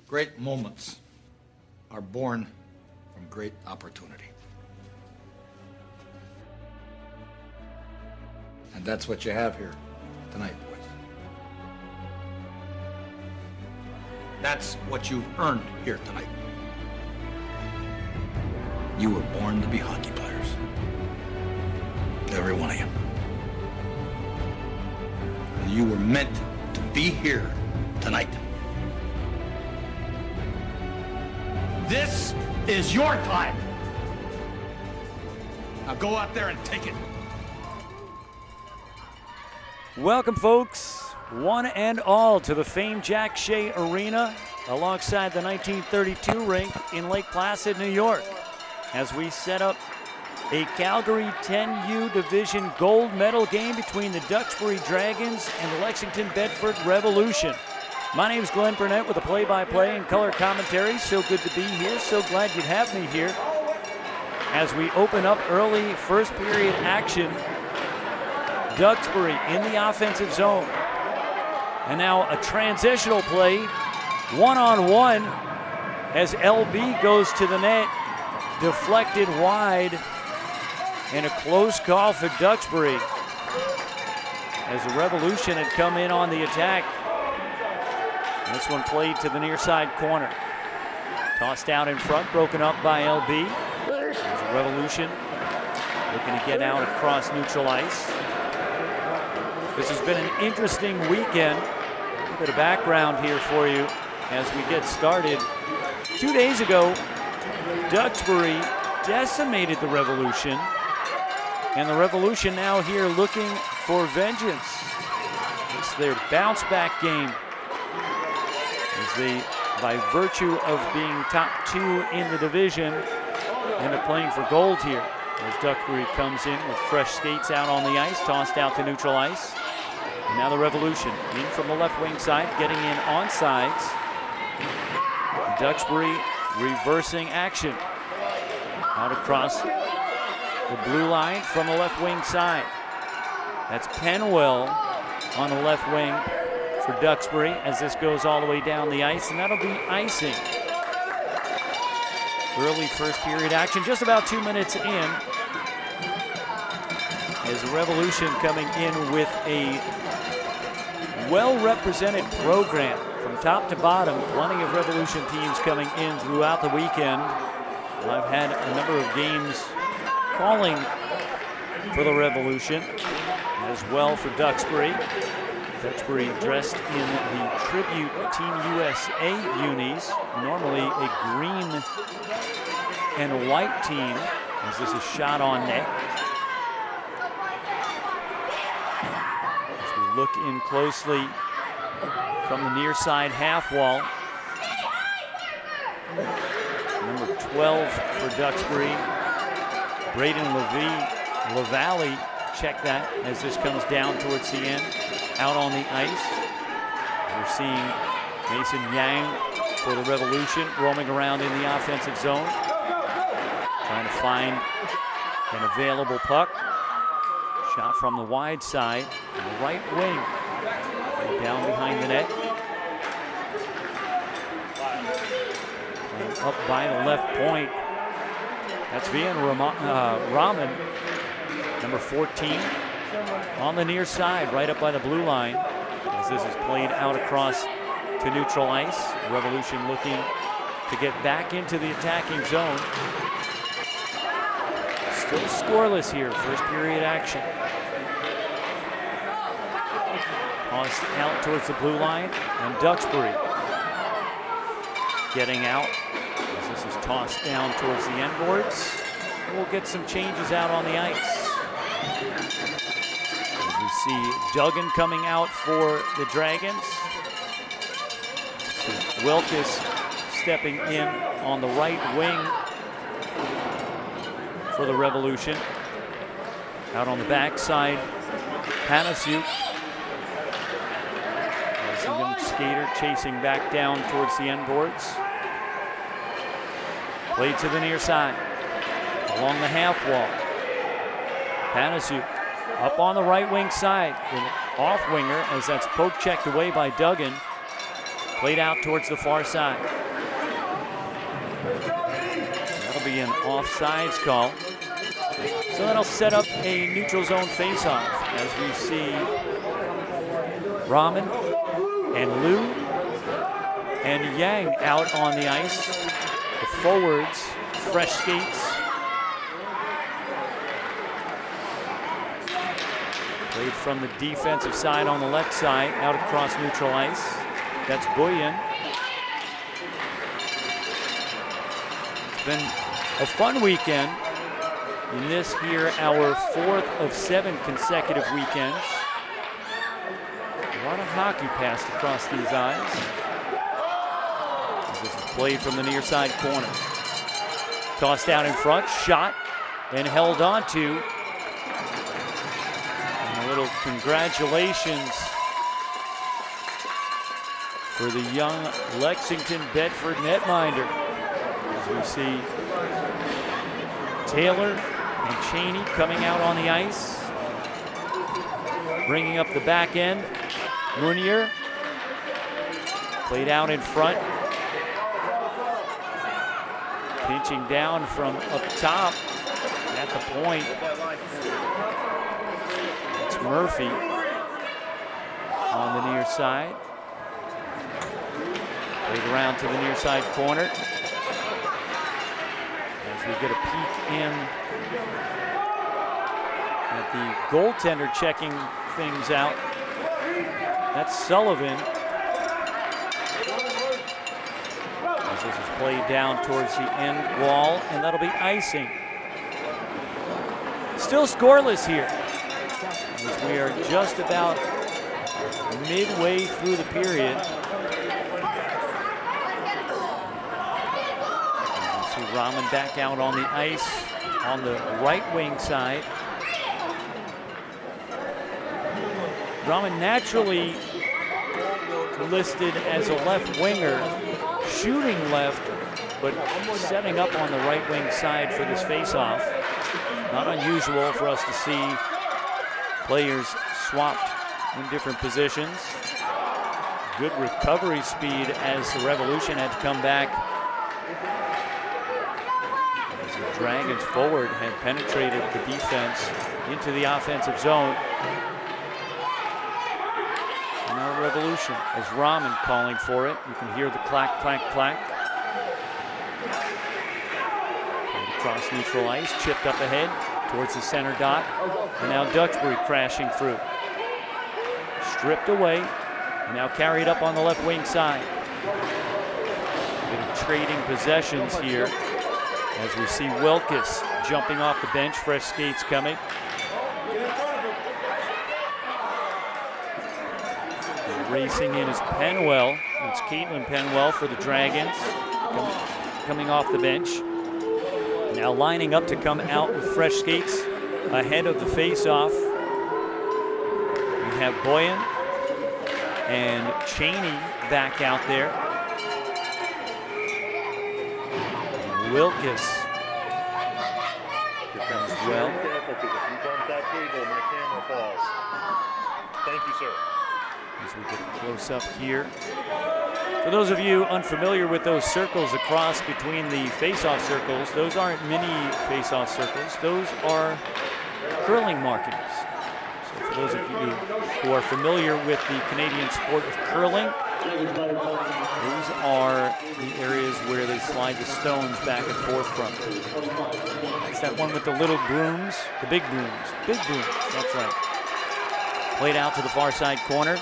Great moments are born from great opportunity. And that's what you have here tonight, boys. That's what you've earned here tonight. You were born to be hockey players. Every one of you. You were meant to be here tonight. This is your time. Now go out there and take it. Welcome, folks, one and all, to the famed Shea Arena alongside the 1932 rink in Lake Placid, New York, as we set up a Calgary 10U Division gold medal game between the Duxbury Dragons and the Lexington Bedford Revolution. My name is Glenn Burnett with the play-by-play and color commentary. So good to be here. So glad you'd have me here as we open up early first period action. Duxbury in the offensive zone. And now a transitional play, one-on-one, as LB goes to the net, deflected wide, and a close call for Duxbury as the Revolution had come in on the attack. This one played to the near side corner. Tossed out in front, broken up by LB. There's a Revolution looking to get out across neutral ice. This has been an interesting weekend. A bit of background here for you as we get started. 2 days ago, Duxbury decimated the Revolution, and the Revolution now here looking for vengeance. It's their bounce back game, as they, by virtue of being top two in the division, end up playing for gold here. As Duxbury comes in with fresh skates out on the ice, tossed out to neutral ice. And now the Revolution in from the left wing side, getting in on sides. Duxbury reversing action. Out across the blue line from the left wing side. That's Penwell on the left wing for Duxbury as this goes all the way down the ice, and that'll be icing. Early first period action, just about 2 minutes in, as the Revolution coming in with a well-represented program from top to bottom. Plenty of Revolution teams coming in throughout the weekend. I've had a number of games calling for the Revolution, as well for Duxbury. Duxbury dressed in the Tribute Team USA unis, normally a green and white team, as this is shot on net. As we look in closely from the near side half wall. Number 12 for Duxbury, Braden LaValle, check that as this comes down towards the end. Out on the ice, we're seeing Mason Yang for the Revolution roaming around in the offensive zone, trying to find an available puck. Shot from the wide side, the right wing, down behind the net. And up by the left point, that's Vian Raman, number 14. On the near side, right up by the blue line, as this is played out across to neutral ice. Revolution looking to get back into the attacking zone. Still scoreless here, first period action. Tossed out towards the blue line, and Duxbury getting out as this is tossed down towards the end boards. We'll get some changes out on the ice. See Duggan coming out for the Dragons. See Wilkes stepping in on the right wing for the Revolution. Out on the backside, Panasiuk. As the young skater chasing back down towards the end boards. Played to the near side, along the half wall. Panasiuk up on the right wing side, an off winger as that's poke checked away by Duggan. Played out towards the far side. That'll be an offsides call. So that'll set up a neutral zone faceoff as we see Rahman and Liu and Yang out on the ice. The forwards, fresh skates. Played from the defensive side on the left side, out across neutral ice. That's Boyan. It's been a fun weekend. In this here, our 4th of 7 consecutive weekends. A lot of hockey passed across these eyes. This is played from the near side corner. Tossed out in front, shot, and held on to. And a little congratulations for the young Lexington Bedford netminder. As we see Taylor and Cheney coming out on the ice. Bringing up the back end. Munier played out in front. Pinching down from up top at the point. It's Murphy on the near side. Played around to the near side corner. As we get a peek in at the goaltender checking things out. That's Sullivan. As this is played down towards the end wall, and that'll be icing. Still scoreless here, as we are just about midway through the period. Rahman back out on the ice on the right wing side. Rahman naturally listed as a left winger, shooting left, but setting up on the right wing side for this faceoff. Not unusual for us to see players swapped in different positions. Good recovery speed as the Revolution had to come back. Dragons forward had penetrated the defense into the offensive zone. And now Revolution, as Rahman calling for it. You can hear the clack, clack, clack. Played across neutral ice, chipped up ahead towards the center dot. And now Duxbury crashing through. Stripped away, and now carried up on the left wing side. Bit of trading possessions here. As we see Wilkes jumping off the bench, fresh skates coming. Racing in is Penwell. It's Caitlin Penwell for the Dragons, coming off the bench. Now lining up to come out with fresh skates ahead of the face-off. We have Boyan and Cheney back out there. Wilkes as well. Thank you, sir. As we get a close up here. For those of you unfamiliar with those circles across between the face-off circles, those aren't mini face-off circles. Those are curling markings. So for those of you who are familiar with the Canadian sport of curling, those are the areas where they slide the stones back and forth from. It's that one with the little brooms, the big brooms, that's right. Played out to the far side corner.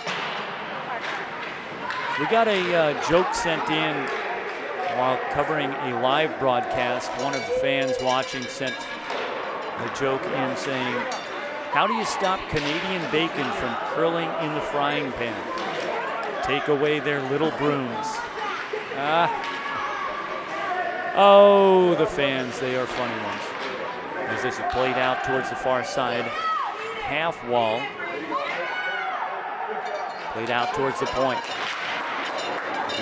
We got a joke sent in while covering a live broadcast. One of the fans watching sent a joke in saying, "How do you stop Canadian bacon from curling in the frying pan? Take away their little brooms." Oh, the fans, they are funny ones. As this is played out towards the far side half wall. Played out towards the point.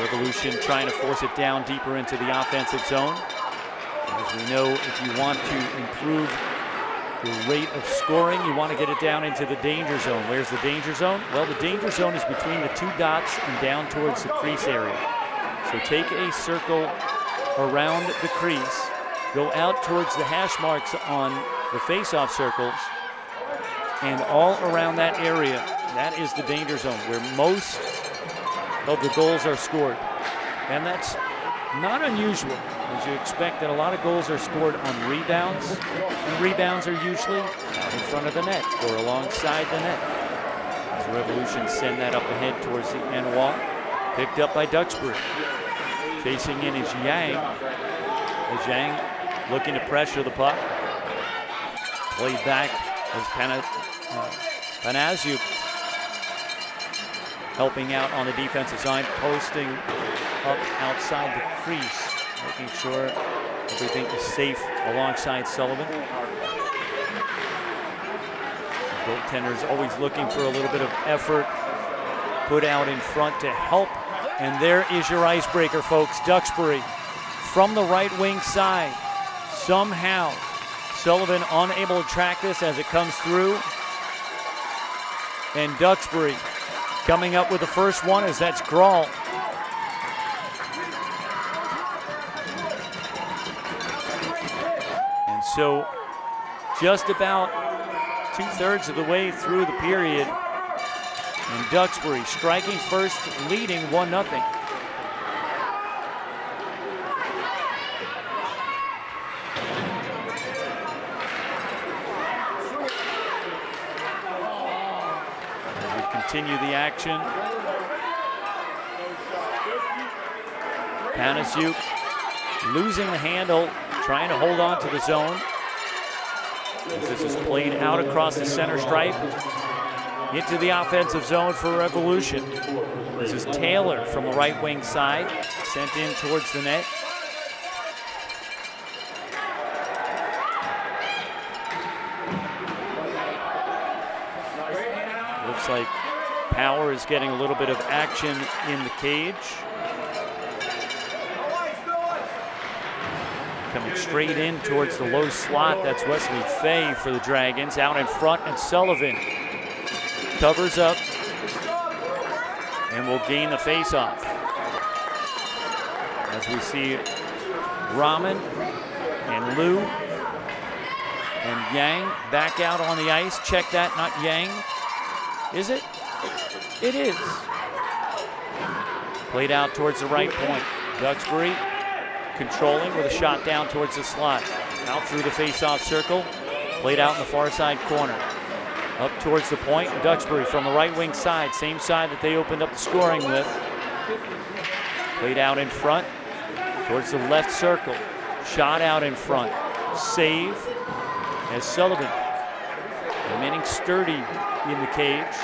Revolution trying to force it down deeper into the offensive zone. As we know, if you want to improve your rate of scoring. You want to get it down into the danger zone. Where's the danger zone? Well, the danger zone is between the 2 dots and down towards the crease area. So take a circle around the crease, go out towards the hash marks on the face-off circles, and all around that area. That is the danger zone where most of the goals are scored. And that's not unusual, as you expect that a lot of goals are scored on rebounds, and rebounds are usually out in front of the net or alongside the net. As the Revolution send that up ahead towards the end wall, picked up by Duxbury. Chasing in is Yang, as Yang looking to pressure the puck. Played back as Panaziuk helping out on the defensive side, posting up outside the crease, making sure everything is safe alongside Sullivan. The goaltender's always looking for a little bit of effort put out in front to help. And there is your icebreaker, folks. Duxbury from the right wing side. Somehow Sullivan unable to track this as it comes through. And Duxbury coming up with the first one, as that's Grawl. And so just about 2/3 of the way through the period, and Duxbury striking first, leading 1-0. Continue the action. Panaziuk losing the handle, trying to hold on to the zone. This is played out across the center stripe into the offensive zone for Revolution. This is Taylor from the right wing side, sent in towards the net. Looks like Power is getting a little bit of action in the cage. Coming straight in towards the low slot, that's Wesley Fay for the Dragons. Out in front, and Sullivan covers up and will gain the faceoff. As we see Rahman and Liu and Yang back out on the ice. Check that, not Yang. Is it? It is. Played out towards the right point. Duxbury controlling with a shot down towards the slot. Out through the face-off circle. Played out in the far side corner. Up towards the point. Duxbury from the right wing side. Same side that they opened up the scoring with. Played out in front towards the left circle. Shot out in front. Save as Sullivan remaining sturdy in the cage.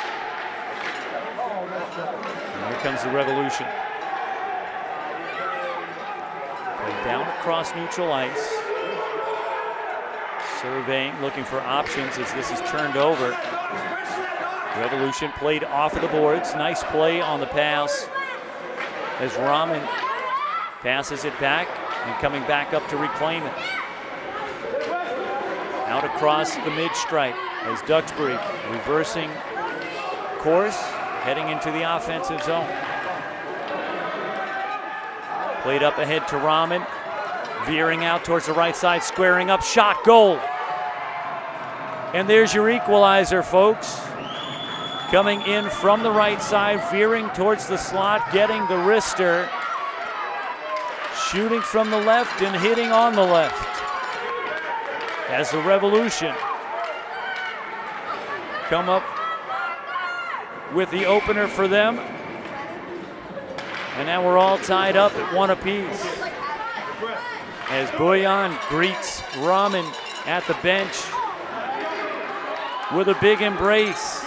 And here comes the Revolution. Played down across neutral ice. Surveying, looking for options as this is turned over. Revolution played off of the boards. Nice play on the pass as Rahman passes it back and coming back up to reclaim it. Out across the mid-stripe as Duxbury reversing course, heading into the offensive zone. Played up ahead to Rahman, veering out towards the right side, squaring up, shot, goal. And there's your equalizer, folks. Coming in from the right side, veering towards the slot, getting the wrister, shooting from the left and hitting on the left. As the Revolution come up with the opener for them. And now we're all tied up at 1 apiece. As Boyan greets Rahman at the bench with a big embrace.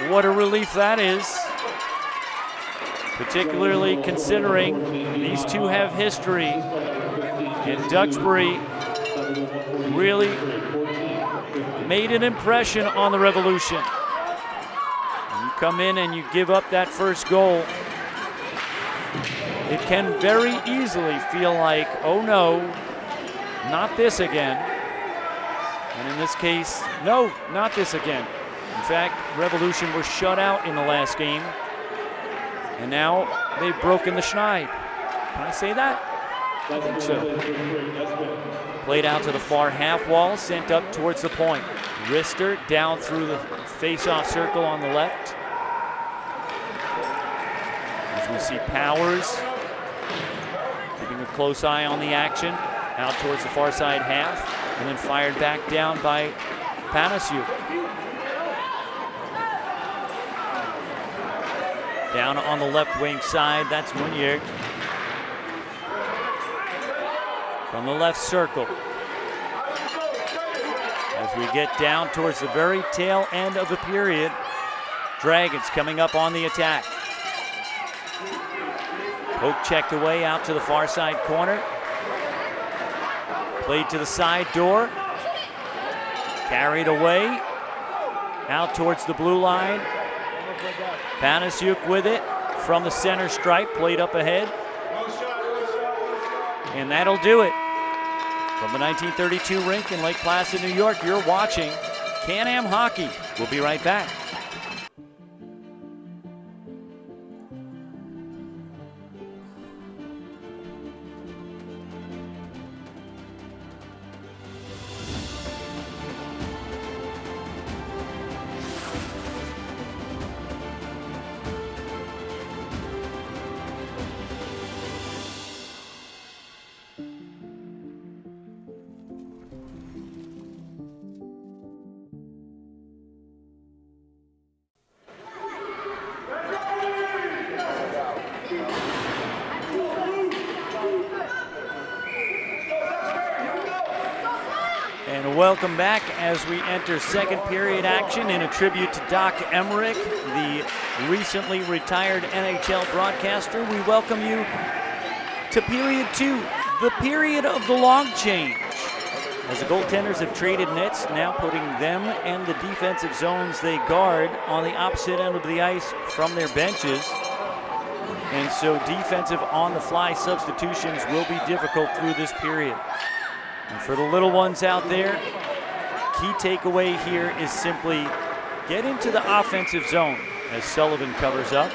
What a relief that is. Particularly considering these two have history. And Duxbury really made an impression on the Revolution. When you come in and you give up that first goal, it can very easily feel like, oh no, not this again. And in this case, no, not this again. In fact, Revolution were shut out in the last game. And now they've broken the schneid. Can I say that? I think so. Played out to the far half wall, sent up towards the point. Wrister down through the face-off circle on the left. As we see Powers keeping a close eye on the action. Out towards the far side half, and then fired back down by Panasiuk. Down on the left wing side, that's Munier. From the left circle. As we get down towards the very tail end of the period, Dragons coming up on the attack. Poke checked away out to the far side corner. Played to the side door. Carried away. Out towards the blue line. Panasiuk with it from the center stripe. Played up ahead. And that'll do it. From the 1932 rink in Lake Placid, New York, you're watching CANAM Hockey. We'll be right back. And welcome back as we enter second period action in a tribute to Doc Emmerich, the recently retired NHL broadcaster. We welcome you to period 2, the period of the long change. As the goaltenders have traded nets, now putting them and the defensive zones they guard on the opposite end of the ice from their benches. And so defensive on-the-fly substitutions will be difficult through this period. And for the little ones out there, key takeaway here is simply get into the offensive zone as Sullivan covers up.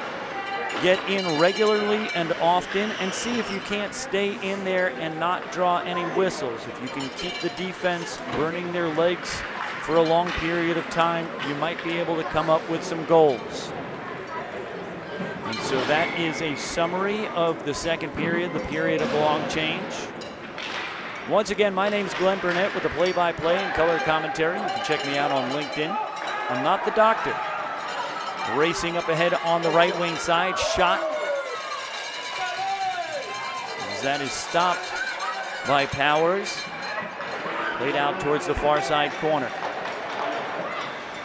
Get in regularly and often and see if you can't stay in there and not draw any whistles. If you can keep the defense burning their legs for a long period of time, you might be able to come up with some goals. And so that is a summary of the second period, the period of long change. Once again, my name is Glenn Burnett with the play-by-play and color commentary. You can check me out on LinkedIn. I'm not the doctor. Racing up ahead on the right wing side, shot. As that is stopped by Powers. Played out towards the far side corner.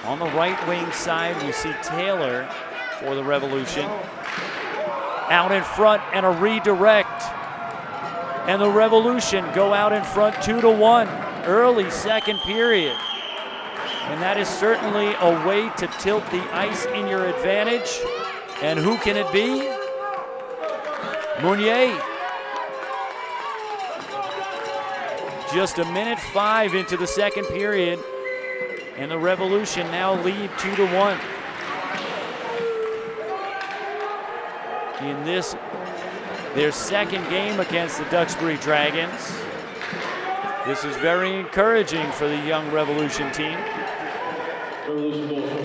On the right wing side, we see Taylor for the Revolution. Out in front and a redirect. And the Revolution go out in front 2-1, early second period. And that is certainly a way to tilt the ice in your advantage. And who can it be? Meunier. Just a minute 5 into the second period. And the Revolution now lead 2-1. In this, their second game against the Duxbury Dragons. This is very encouraging for the young Revolution team.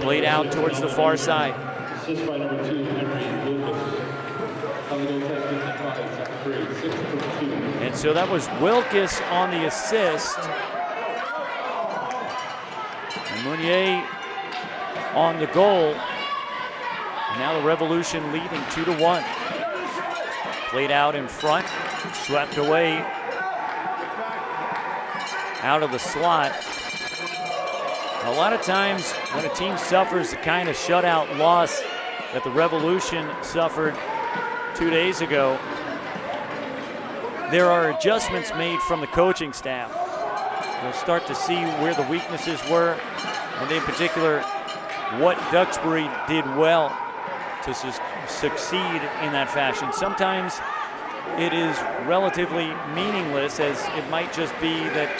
Played out towards the far side. Assist by number 2, Henry Lucas. And so that was Wilkes on the assist. And Meunier on the goal. And now the Revolution leading 2-1. Played out in front, swept away out of the slot. A lot of times when a team suffers the kind of shutout loss that the Revolution suffered 2 days ago, there are adjustments made from the coaching staff. You'll start to see where the weaknesses were, and in particular, what Duxbury did well to succeed in that fashion. Sometimes it is relatively meaningless, as it might just be that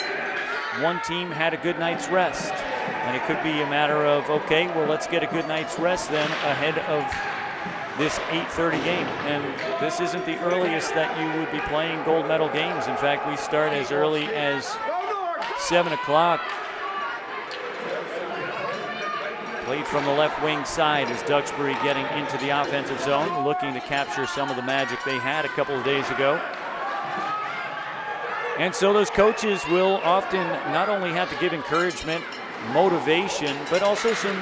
one team had a good night's rest. And it could be a matter of, okay, well, let's get a good night's rest then ahead of this 8:30 game. And this isn't the earliest that you would be playing gold medal games. In fact, we start as early as 7 o'clock. Played from the left wing side as Duxbury getting into the offensive zone, looking to capture some of the magic they had a couple of days ago. And so those coaches will often not only have to give encouragement, motivation, but also some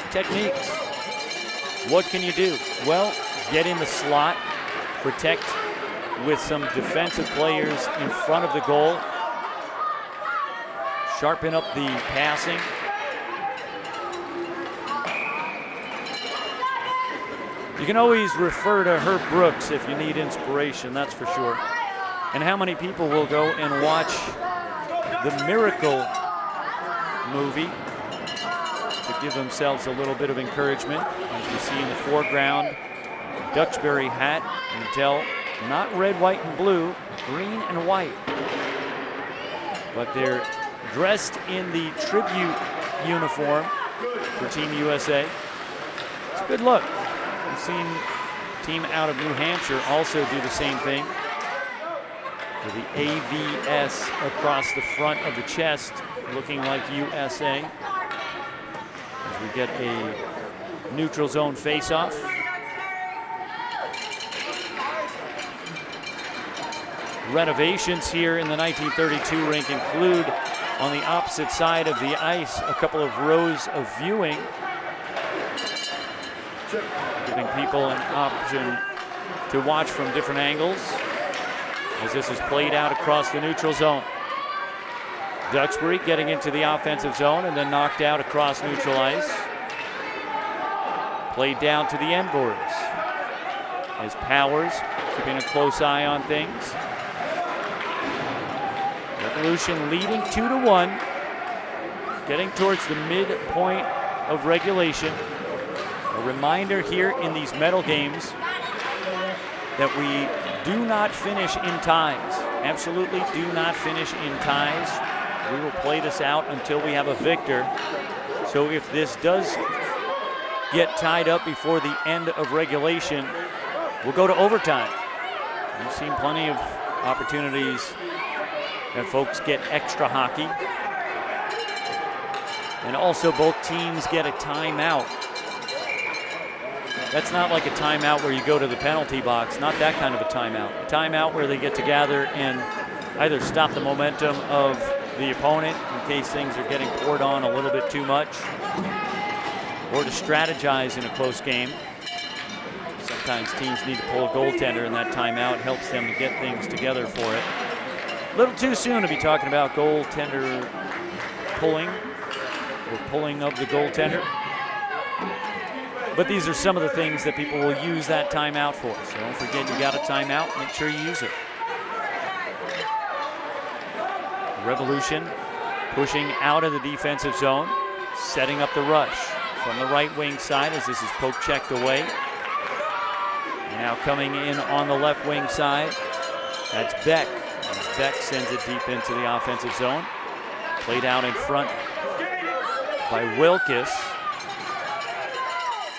techniques. What can you do? Well, get in the slot, protect with some defensive players in front of the goal, sharpen up the passing. You can always refer to Herb Brooks if you need inspiration, that's for sure. And how many people will go and watch the Miracle movie to give themselves a little bit of encouragement? As we see in the foreground, Duxbury hat, you can tell, not red, white, and blue, green and white. But they're dressed in the tribute uniform for Team USA. It's a good look. We've seen a team out of New Hampshire also do the same thing, with the AVS across the front of the chest, looking like USA. As we get a neutral zone face-off. Renovations here in the 1932 rink include, on the opposite side of the ice, a couple of rows of viewing, giving people an option to watch from different angles as this is played out across the neutral zone. Duxbury getting into the offensive zone and then knocked out across neutral ice. Played down to the end boards as Powers keeping a close eye on things. Revolution leading 2-1, getting towards the midpoint of regulation. A reminder here in these medal games that we do not finish in ties. Absolutely do not finish in ties. We will play this out until we have a victor. So if this does get tied up before the end of regulation, we'll go to overtime. We've seen plenty of opportunities that folks get extra hockey. And also both teams get a timeout. That's not like a timeout where you go to the penalty box, not that kind of a timeout. A timeout where they get to gather and either stop the momentum of the opponent in case things are getting poured on a little bit too much, or to strategize in a close game. Sometimes teams need to pull a goaltender, and that timeout helps them to get things together for it. A little too soon to be talking about goaltender pulling or pulling of the goaltender. But these are some of the things that people will use that timeout for. So don't forget, you got a timeout, make sure you use it. Revolution pushing out of the defensive zone, setting up the rush from the right wing side as this is poke checked away. And now coming in on the left wing side, that's Beck. As Beck sends it deep into the offensive zone. Played out in front by Wilkes.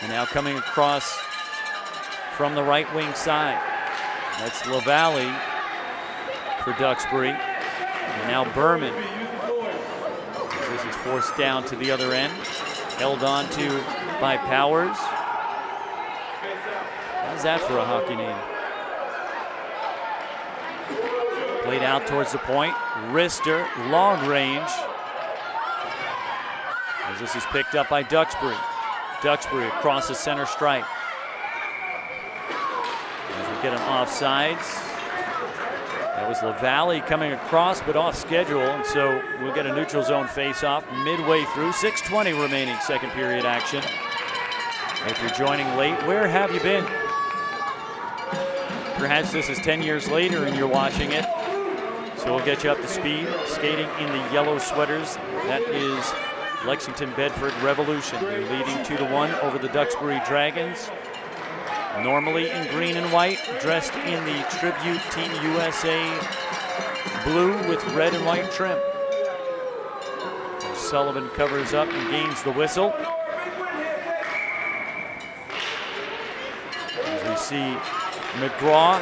And now coming across from the right wing side. That's LaValle for Duxbury. And now Berman. This is forced down to the other end. Held on to by Powers. How's that for a hockey name? Played out towards the point. Rister, long range. As this is picked up by Duxbury. Duxbury across the center stripe. As we get an offsides. That was LaValle coming across, but off schedule, and so we'll get a neutral zone face-off midway through. 6:20 remaining second period action. If you're joining late, where have you been? Perhaps this is 10 years later and you're watching it. So we'll get you up to speed. Skating in the yellow sweaters, that is Lexington Bedford Revolution. They're leading 2-1 over the Duxbury Dragons. Normally in green and white, dressed in the tribute Team USA blue with red and white trim. Sullivan covers up and gains the whistle. As we see McGraw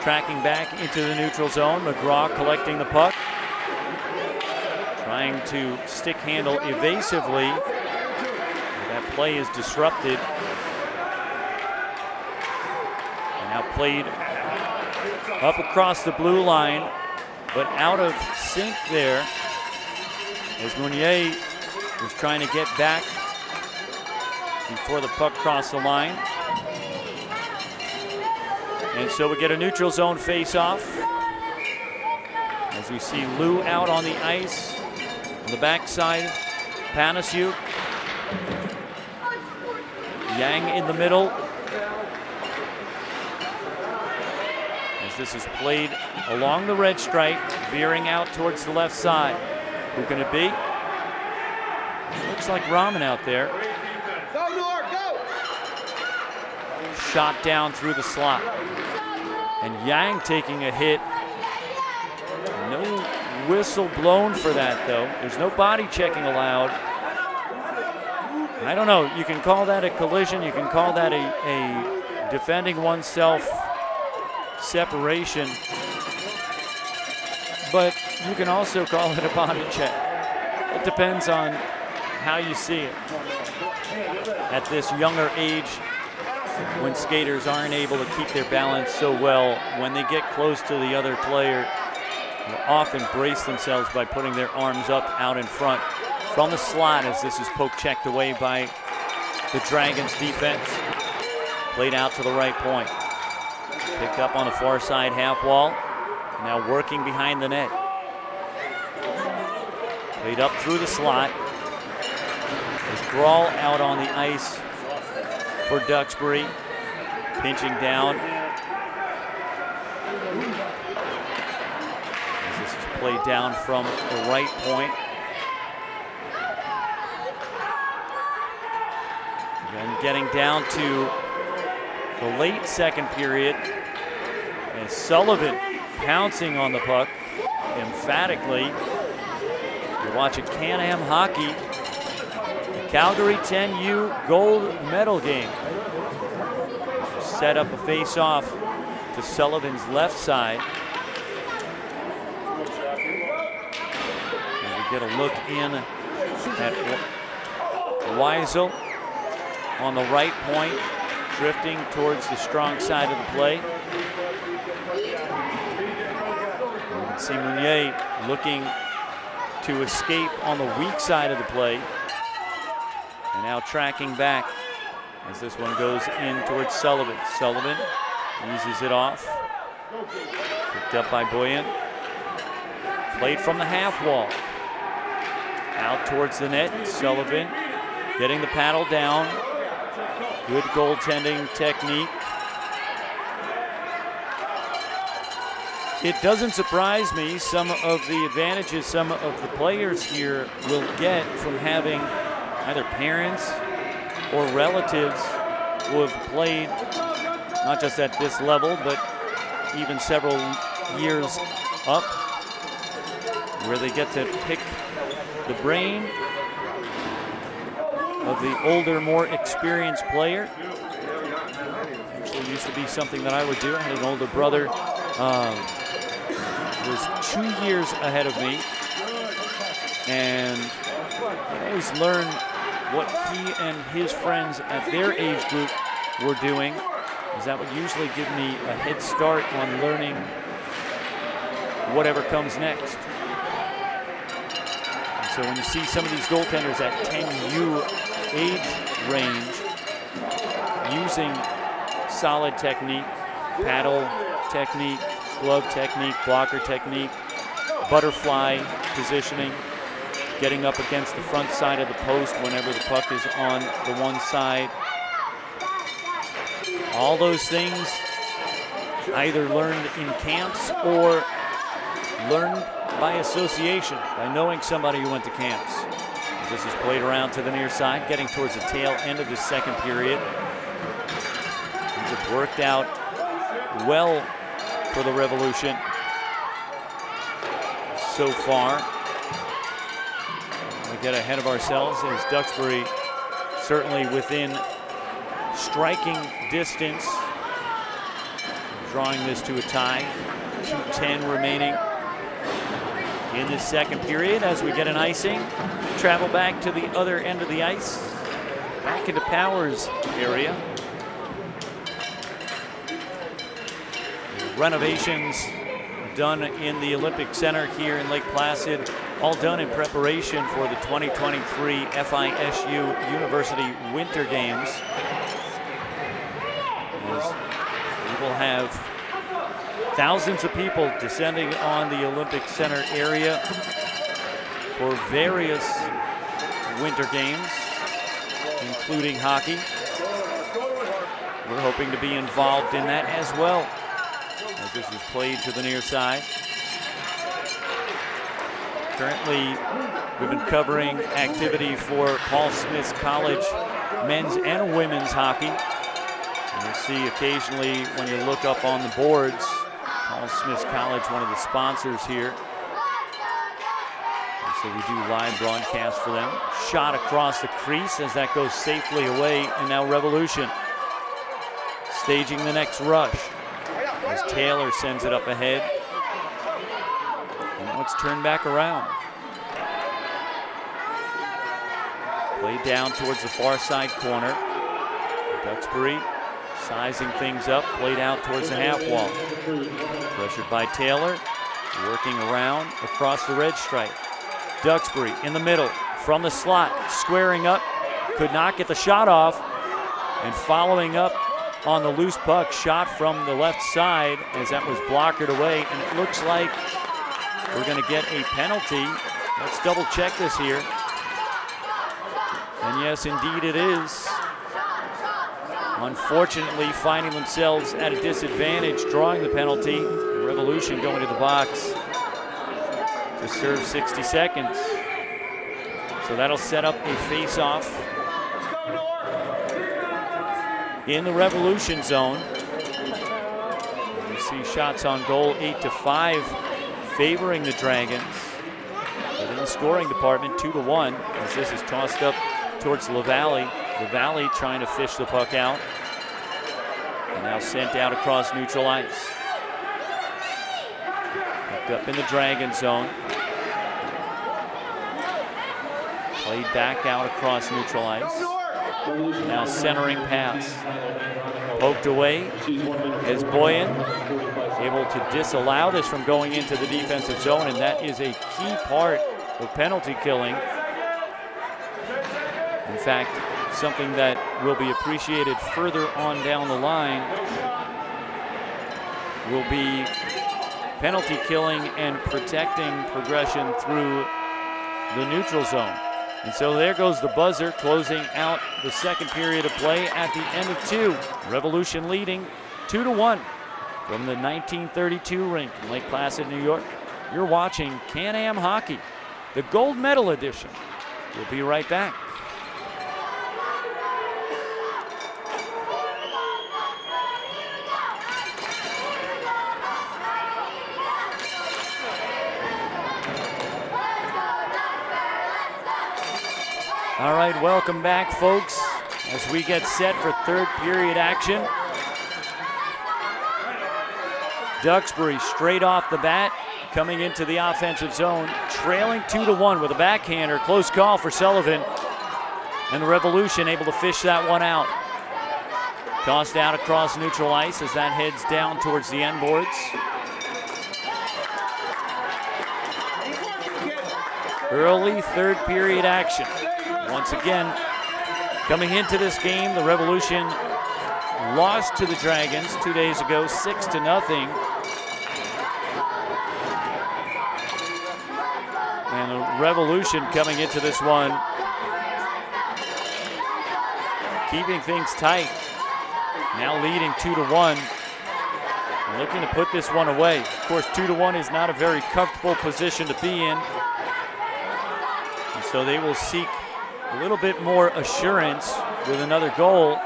tracking back into the neutral zone. McGraw collecting the puck, trying to stick handle evasively. That play is disrupted. And now played up across the blue line, but out of sync there as Meunier was trying to get back before the puck crossed the line. And so we get a neutral zone face-off as we see Lou out on the ice. On the backside, Panasiuk. Yang in the middle. As this is played along the red stripe, veering out towards the left side. Who can it be? Looks like Rahman out there. Go, North, go! Shot down through the slot. And Yang taking a hit. No whistle blown for that, though. There's no body checking allowed. I don't know. You can call that a collision. You can call that a defending oneself separation. But you can also call it a body check. It depends on how you see it. At this younger age, when skaters aren't able to keep their balance so well, when they get close to the other player, they often brace themselves by putting their arms up out in front from the slot as this is poke checked away by the Dragons defense. Played out to the right point. Picked up on the far side half wall. Now working behind the net. Played up through the slot. There's Grawl out on the ice for Duxbury, pinching down. As this is played down from the right point. Then getting down to the late second period. And Sullivan pouncing on the puck emphatically. You're watching CANAM hockey. Calgary 10U gold medal game. Set up a face-off to Sullivan's left side. As we get a look in at Weisel on the right point, drifting towards the strong side of the play. You can see Meunier looking to escape on the weak side of the play. And now tracking back as this one goes in towards Sullivan. Sullivan eases it off. Picked up by Boyan. Played from the half wall. Out towards the net. Sullivan getting the paddle down. Good goaltending technique. It doesn't surprise me some of the advantages some of the players here will get from having either parents or relatives who have played not just at this level, but even several years up, where they get to pick the brain of the older, more experienced player. Actually used to be something that I would do. I had an older brother was 2 years ahead of me, and I always learned what he and his friends at their age group were doing, is that would usually give me a head start on learning whatever comes next. And so when you see some of these goaltenders at 10U age range using solid technique, paddle technique, glove technique, blocker technique, butterfly positioning, getting up against the front side of the post whenever the puck is on the one side. All those things either learned in camps or learned by association, by knowing somebody who went to camps. This is played around to the near side, getting towards the tail end of the second period. Things have worked out well for the Revolution so far. to get ahead of ourselves, as Duxbury certainly within striking distance, drawing this to a tie. 2:10 remaining in the second period as we get an icing. Travel back to the other end of the ice, back into Powers area. Renovations done in the Olympic Center here in Lake Placid, all done in preparation for the 2023 FISU University Winter Games. As we will have thousands of people descending on the Olympic Center area for various winter games, including hockey. We're hoping to be involved in that as well, as this is played to the near side. Currently, we've been covering activity for Paul Smith's College men's and women's hockey. And you'll see occasionally when you look up on the boards, Paul Smith's College, one of the sponsors here. And so we do live broadcast for them. Shot across the crease as that goes safely away, and now Revolution staging the next rush as Taylor sends it up ahead. And now it's turned back around. Played down towards the far side corner. Duxbury sizing things up, played out towards the half wall. Pressured by Taylor, working around across the red stripe. Duxbury in the middle, from the slot, squaring up, could not get the shot off, and following up on the loose puck, shot from the left side as that was blockered away, and it looks like we're going to get a penalty. Let's double check this here. And yes, indeed it is. Unfortunately, finding themselves at a disadvantage, drawing the penalty. The Revolution going to the box to serve 60 seconds. So that'll set up a face-off in the Revolution zone. You see shots on goal 8-5 favoring the Dragons. But in the scoring department, 2-1, as this is tossed up towards LaValle. LaValle trying to fish the puck out. And now sent out across neutral ice. Picked up in the Dragon zone. Played back out across neutral ice. Now centering pass. Poked away as Boyan able to disallow this from going into the defensive zone, and that is a key part of penalty killing. In fact, something that will be appreciated further on down the line will be penalty killing and protecting progression through the neutral zone. And so there goes the buzzer, closing out the second period of play at the end of 2. Revolution leading 2-1 from the 1932 rink in Lake Placid, New York. You're watching CANAM Hockey, the gold medal edition. We'll be right back. All right, welcome back, folks, as we get set for third period action. Duxbury straight off the bat, coming into the offensive zone, trailing 2-1 with a backhander. Close call for Sullivan, and the Revolution able to fish that one out. Tossed out across neutral ice as that heads down towards the end boards. Early third period action. Once again, coming into this game, the Revolution lost to the Dragons 2 days ago, 6-0. And the Revolution coming into this one, keeping things tight. Now leading 2-1. Looking to put this one away. Of course, 2-1 is not a very comfortable position to be in. And so they will seek a little bit more assurance with another goal.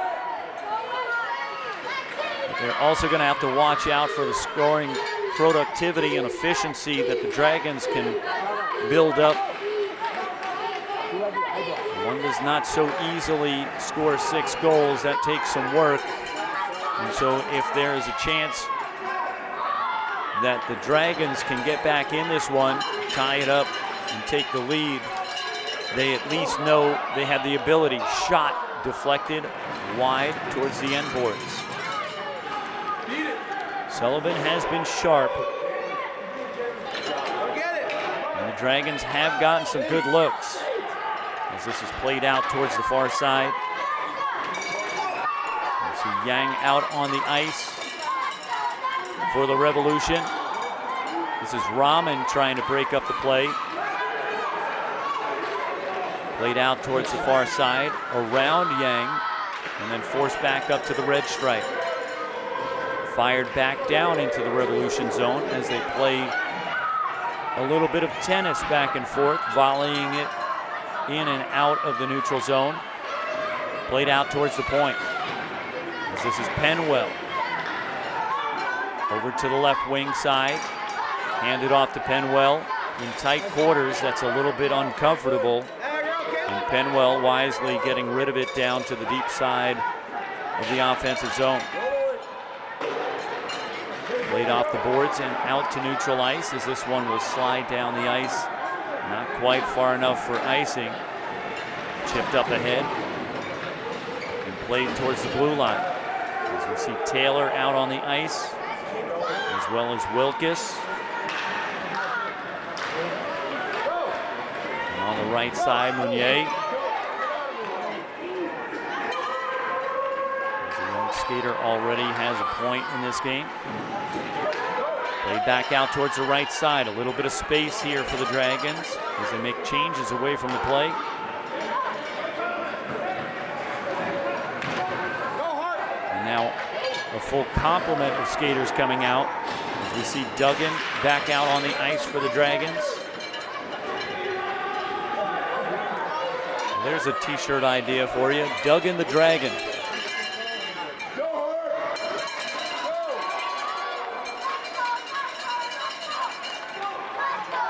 But they're also going to have to watch out for the scoring productivity and efficiency that the Dragons can build up One does not so easily score 6 goals. That takes some work. And so if there is a chance that the Dragons can get back in this one, tie it up, and take the lead, they at least know they have the ability. Shot deflected wide towards the end boards. Sullivan has been sharp. And the Dragons have gotten some good looks as this is played out towards the far side. You see Yang out on the ice for the Revolution. This is Rahman trying to break up the play. Played out towards the far side, around Yang, and then forced back up to the red stripe. Fired back down into the Revolution zone as they play a little bit of tennis back and forth, volleying it in and out of the neutral zone. Played out towards the point. As this is Penwell. Over to the left wing side. Handed off to Penwell. In tight quarters, that's a little bit uncomfortable. And Penwell wisely getting rid of it down to the deep side of the offensive zone. Played off the boards and out to neutral ice as this one will slide down the ice. Not quite far enough for icing. Chipped up ahead and played towards the blue line. As we see Taylor out on the ice, as well as Wilkes. And on the right side, Meunier. The young skater already has a point in this game. Played back out towards the right side. A little bit of space here for the Dragons as they make changes away from the play. And now a full complement of skaters coming out as we see Duggan back out on the ice for the Dragons. There's a t-shirt idea for you. Duggan the Dragon.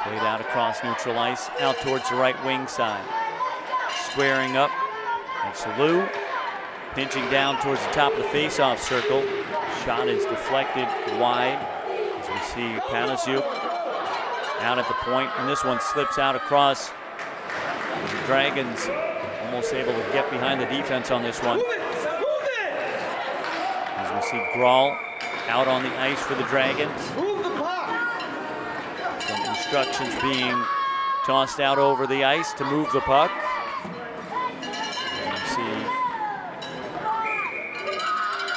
Played out across neutral ice, out towards the right wing side. Squaring up, that's Lou. Pinching down towards the top of the face-off circle. Shot is deflected wide as we see Panasiuk out at the point, and this one slips out across. The Dragons almost able to get behind the defense on this one. As we see Grawl out on the ice for the Dragons. Some instructions being tossed out over the ice to move the puck. And you see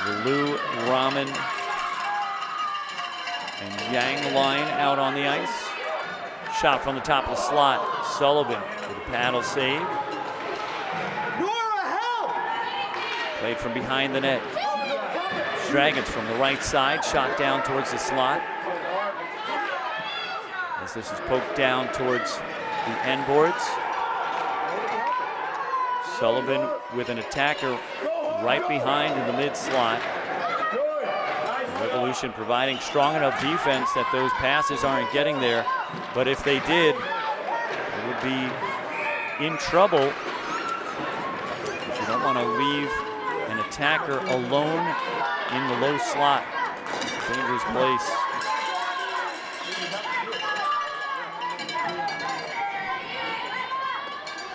the Lou, Rahman, and Yang line out on the ice. Shot from the top of the slot. Sullivan with a paddle save. Played from behind the net. Dragons from the right side, shot down towards the slot. As this is poked down towards the end boards. Sullivan with an attacker right behind in the mid slot. The Revolution providing strong enough defense that those passes aren't getting there. But if they did, they would be in trouble. But you don't want to leave an attacker alone in the low slot. Dangerous place.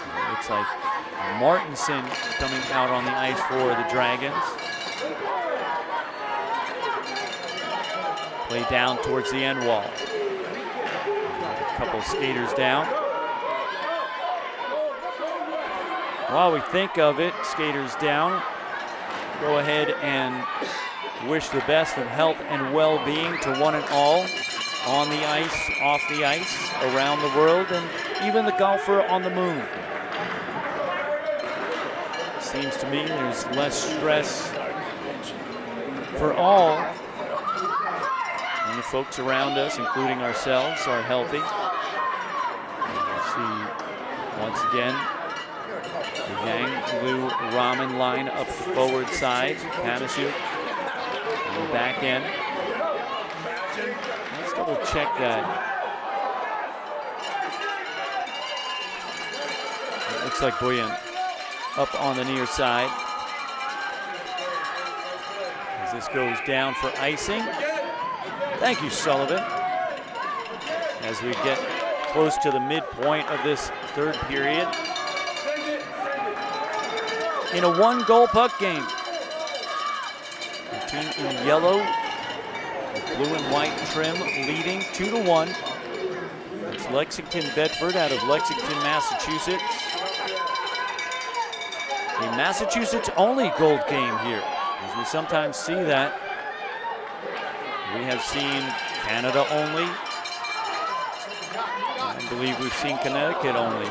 It looks like Martinson coming out on the ice for the Dragons. Play down towards the end wall. A couple skaters down. While we think of it, skaters down, go ahead and wish the best of health and well-being to one and all on the ice, off the ice, around the world, and even the golfer on the moon. Seems to me there's less stress for all. And the folks around us, including ourselves, are healthy. You see, once again, the Yang, Lou, Rahman line up the forward side. Panasiuk on the back end. Let's double check that. It looks like Boyan. up on the near side. As this goes down for icing. Thank you, Sullivan. As we get close to the midpoint of this third period. In a one-goal puck game. The team in yellow, with blue and white trim, leading 2-1. It's Lexington Bedford out of Lexington, Massachusetts. A Massachusetts only gold game here, as we sometimes see that. We have seen Canada only. I believe we've seen Connecticut only.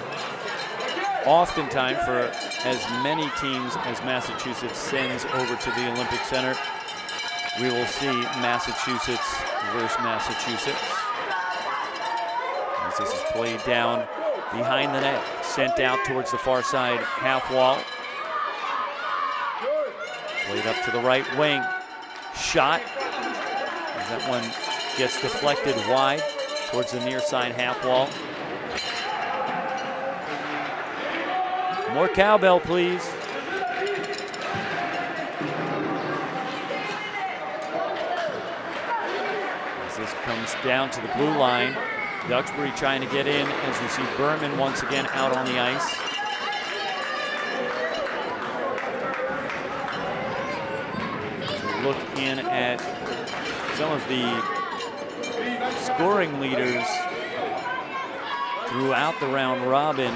Oftentimes, for as many teams as Massachusetts sends over to the Olympic Center, we will see Massachusetts versus Massachusetts. As this is played down behind the net, sent out towards the far side half wall. Played up to the right wing. Shot. As that one gets deflected wide towards the near side half wall. More cowbell, please. As this comes down to the blue line, Duxbury trying to get in as we see Berman once again out on the ice. As we look in at some of the scoring leaders throughout the round robin.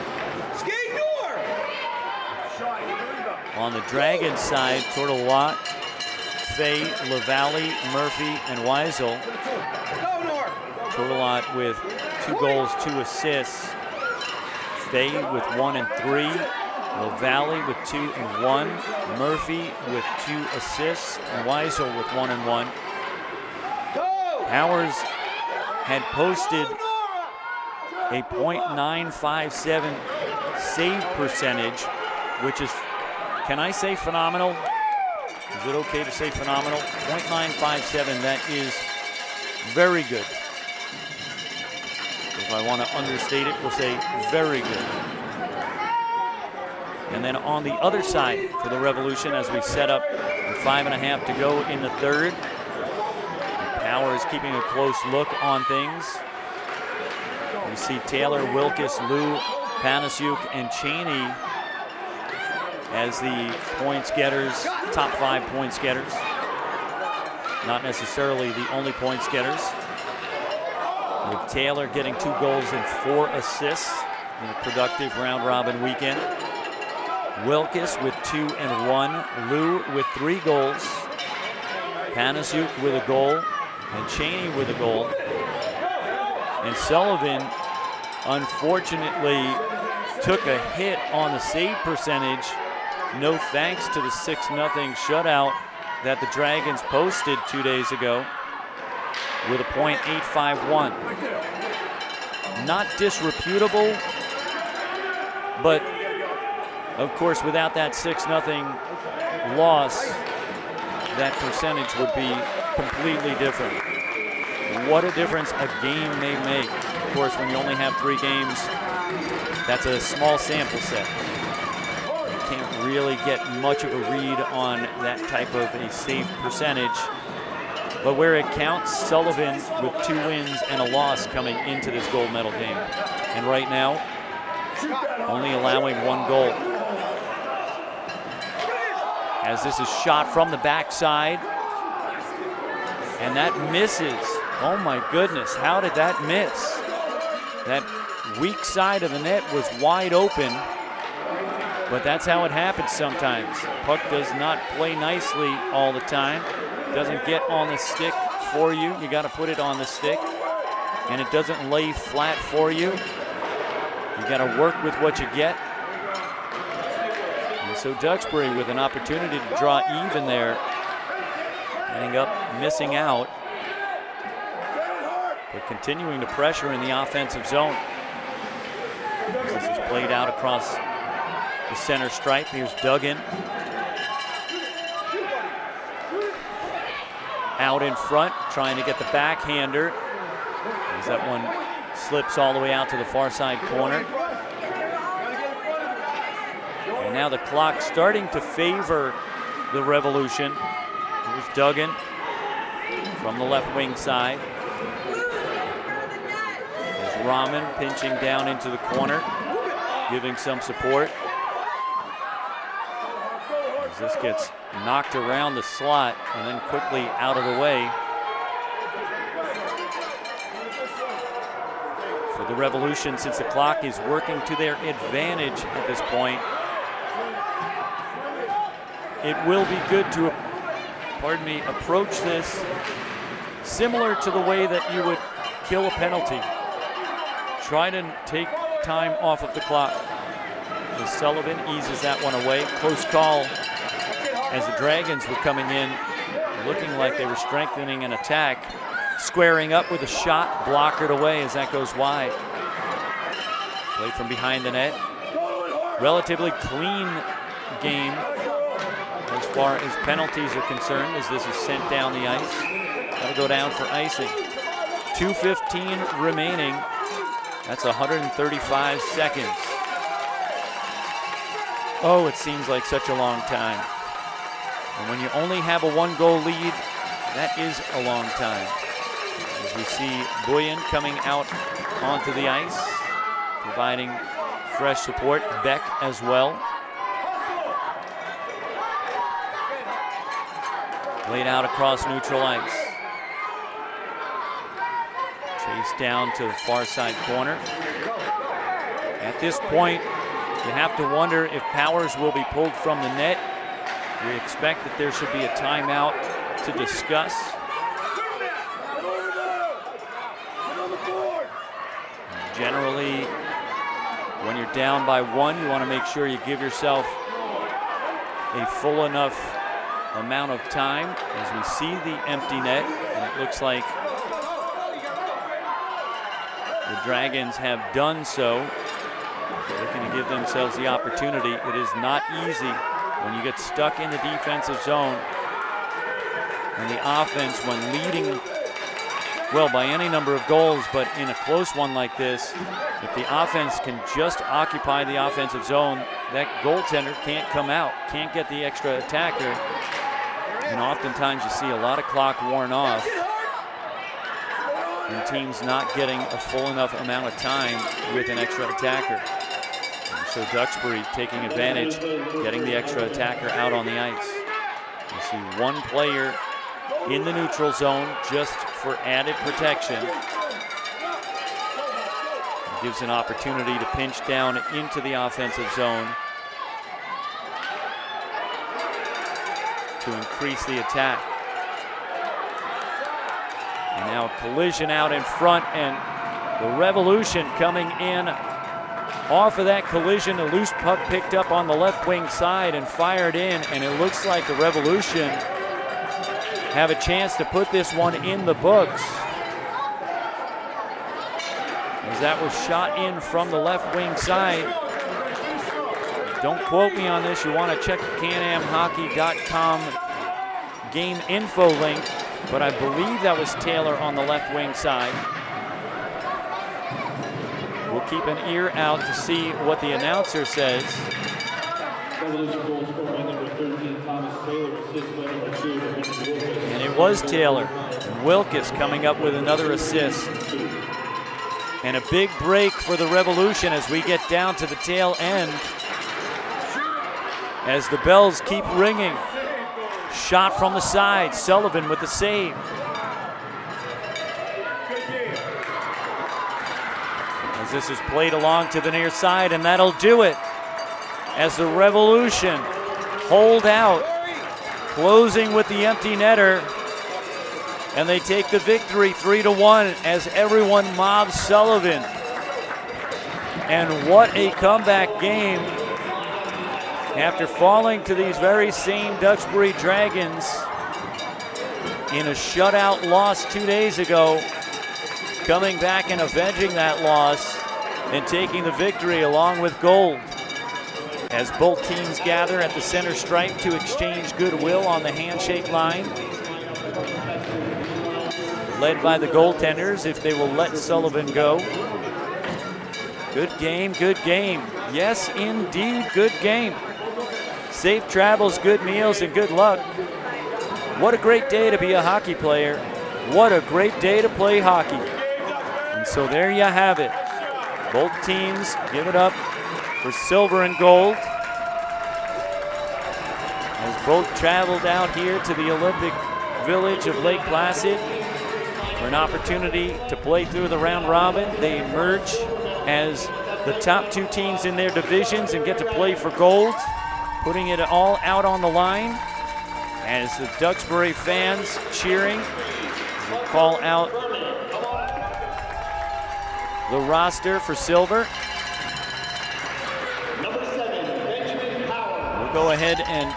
On the Dragons side, Tortolot, Fay, LaValle, Murphy, and Weisel. Tortolot with 2 goals, 2 assists. Fay with 1 and 3. LaValle with 2 and 1. Murphy with 2 assists. And Weisel with 1 and 1. Powers had posted a .957 save percentage, which is, can I say phenomenal? Is it okay to say phenomenal? .957, that is very good. If I want to understate it, we'll say very good. And then on the other side for the Revolution, as we set up 5.5 to go in the third, Powers keeping a close look on things. You see Taylor, Wilkes, Lou, Panasiuk, and Cheney as the points getters, top 5 points getters. Not necessarily the only points getters. With Taylor getting 2 goals and 4 assists in a productive round robin weekend. Wilkes with 2 and 1. Lou with 3 goals. Panasiuk with a goal. And Cheney with a goal. And Sullivan, unfortunately, took a hit on the save percentage. No thanks to the 6-0 shutout that the Dragons posted 2 days ago with a .851. Not disreputable, but of course without that 6-0 loss, that percentage would be completely different. What a difference a game may make. Of course, when you only have 3 games, that's a small sample set. You can't really get much of a read on that type of a save percentage. But where it counts, Sullivan with 2 wins and a loss coming into this gold medal game. And right now, only allowing 1 goal. As this is shot from the backside. And that misses. Oh my goodness, how did that miss? That weak side of the net was wide open, but that's how it happens sometimes. Puck does not play nicely all the time. Doesn't get on the stick for you. You got to put it on the stick, and it doesn't lay flat for you. You got to work with what you get. And so Duxbury with an opportunity to draw even there, ending up missing out, but continuing to pressure in the offensive zone. This is played out across the center stripe. Here's Duggan. Out in front, trying to get the backhander. As that one slips all the way out to the far side corner. And now the clock starting to favor the Revolution. Here's Duggan from the left wing side. There's Rahman pinching down into the corner, giving some support. As this gets knocked around the slot and then quickly out of the way. For the Revolution, since the clock is working to their advantage at this point, it will be good to, approach this similar to the way that you would kill a penalty. Try to take time off of the clock. As Sullivan eases that one away. Close call as the Dragons were coming in, looking like they were strengthening an attack. Squaring up with a shot, blockered away as that goes wide. Played from behind the net. Relatively clean game as far as penalties are concerned, as this is sent down the ice. That'll go down for icing. 2:15 remaining. That's 135 seconds. Oh, it seems like such a long time. And when you only have a 1-goal lead, that is a long time. As we see Boyan coming out onto the ice, providing fresh support. Beck as well. Laid out across neutral ice. Chase down to the far side corner. At this point, you have to wonder if Powers will be pulled from the net. We expect that there should be a timeout to discuss. Generally, when you're down by 1, you want to make sure you give yourself a full enough amount of time. As we see the empty net, and it looks like the Dragons have done so. Looking to give themselves the opportunity. It is not easy when you get stuck in the defensive zone, and the offense, when leading, well, by any number of goals, but in a close one like this, if the offense can just occupy the offensive zone, that goaltender can't come out, can't get the extra attacker. And oftentimes you see a lot of clock worn off and teams not getting a full enough amount of time with an extra attacker. And so Duxbury taking advantage, getting the extra attacker out on the ice. You see one player in the neutral zone just for added protection. It gives an opportunity to pinch down into the offensive zone to increase the attack. And now a collision out in front, and the Revolution coming in off of that collision. A loose puck picked up on the left wing side and fired in, and it looks like the Revolution have a chance to put this one in the books, as that was shot in from the left wing side. Don't quote me on this. You want to check the CanAmHockey.com game info link, but I believe that was Taylor on the left wing side. We'll keep an ear out to see what the announcer says. And it was Taylor. And Wilkes coming up with another assist. And a big break for the Revolution as we get down to the tail end, as the bells keep ringing. Shot from the side, Sullivan with the save. As this is played along to the near side, and that'll do it. As the Revolution hold out, closing with the empty netter, and they take the victory 3-1 as everyone mobs Sullivan. And what a comeback game. After falling to these very same Duxbury Dragons in a shutout loss 2 days ago, coming back and avenging that loss and taking the victory along with gold. As both teams gather at the center stripe to exchange goodwill on the handshake line, led by the goaltenders, if they will let Sullivan go. Good game, good game. Yes, indeed, good game. Safe travels, good meals, and good luck. What a great day to be a hockey player. What a great day to play hockey. And so there you have it. Both teams give it up for silver and gold as both traveled out here to the Olympic Village of Lake Placid for an opportunity to play through the round robin. They emerge as the top two teams in their divisions and get to play for gold, putting it all out on the line as the Duxbury fans cheering will call out the roster for silver. We'll go ahead and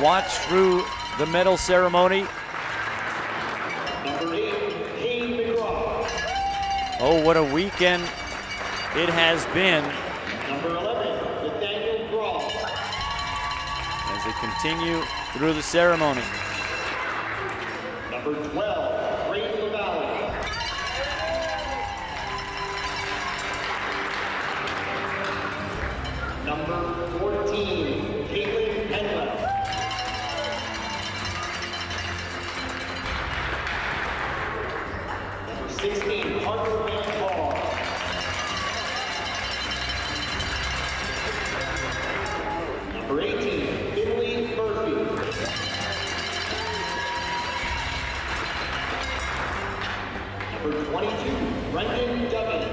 watch through the medal ceremony. Oh, what a weekend it has been as they continue through the ceremony. Number 12, Great Valley. Number 14, Caitlin Penwell. Number 16, Harper Van Hall. Number 18, Finley Murphy. Number 22, Brendan Duggan.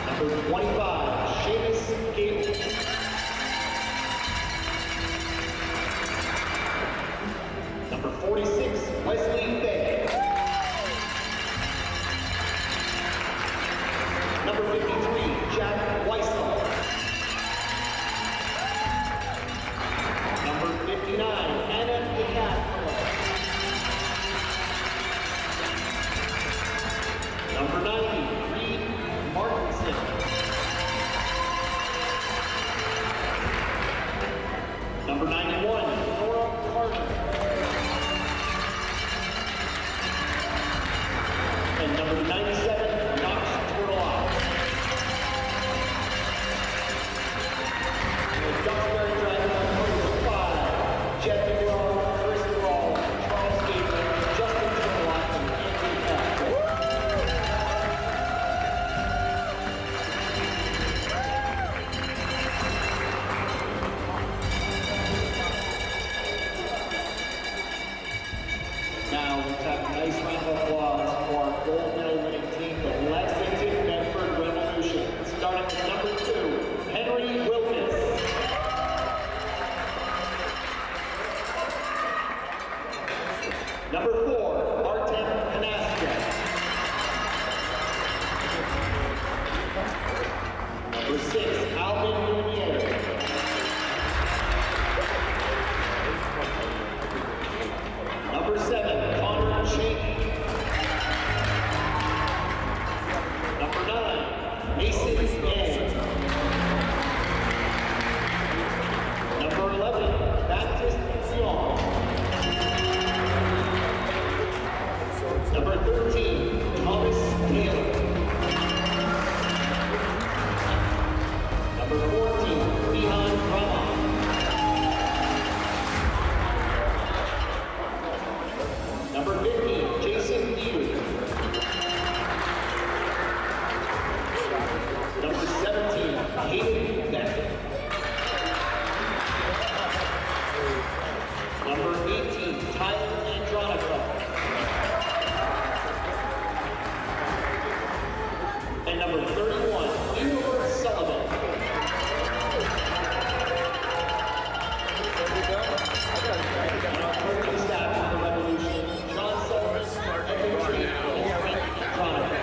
Number 25, Seamus Gable. Number 46, Wesley Bay. Number 53, Jack Weissel. Number 59, Anna DeCat. Number 90, Reed Martinson. Number 91, Nora Carter. And number 97, Knox Turlock. The Duxbury Dragons number 5, Jeff DeGraw, Chris DeGraw, Charles Gabriel, Justin Turlock, and Andy Pack. Now let's have a nice round of applause for our gold medal winning team, the Lexington Bedford Revolution. Starting with number 2, Henry Wilkins. Number 4, Artem Panaska. Number 6, Alvin Munier. Number 7, Connor Shea. Number 9, Mason Gay. Number 11, Baptiste Young. Number 13, Thomas Taylor. Number 14, Rihan Rama. Number 15, Jason Dew. Number 17, Hayden Beck. Number 18, Tyler Andronica. And number 31, Igor Sullivan. And our coaching staff of the Revolution, John Sullivan, Edward Tree, and Frank Andronica.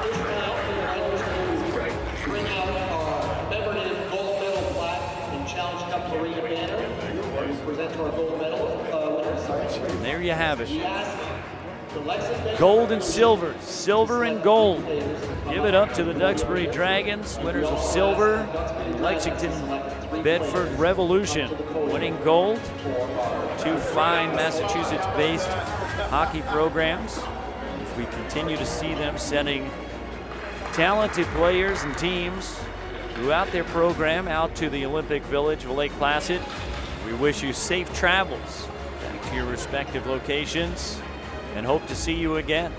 This now, the colors will bring out our commemorative gold medal plaque and Challenge Cup Arena banner. And we present to our gold medal winners. There you have it. We ask the Lexington Gold and silver, silver and gold. Give it up to the Duxbury Dragons, winners of silver, Lexington Bedford Revolution, winning gold. Two fine Massachusetts-based hockey programs. we continue to see them sending talented players and teams throughout their program out to the Olympic Village of Lake Placid. We wish you safe travels back to your respective locations and hope to see you again.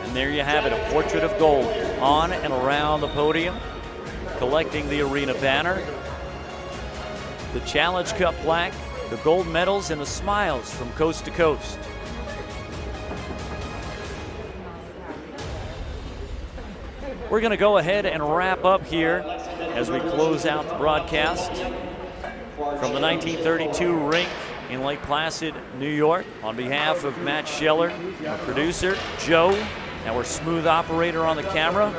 And there you have it, a portrait of gold on and around the podium, collecting the arena banner, the Challenge Cup plaque, the gold medals, and the smiles from coast to coast. We're going to go ahead and wrap up here as we close out the broadcast from the 1932 rink in Lake Placid, New York. On behalf of Matt Scheller, our producer, Joe, our smooth operator on the camera,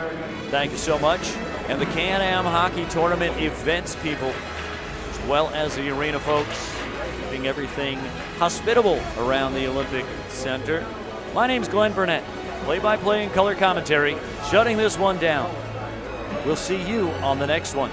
thank you so much. And the CANAM Hockey Tournament events people, as well as the arena folks, keeping everything hospitable around the Olympic Center. My name's Glenn Burnett, play-by-play and color commentary, shutting this one down. We'll see you on the next one.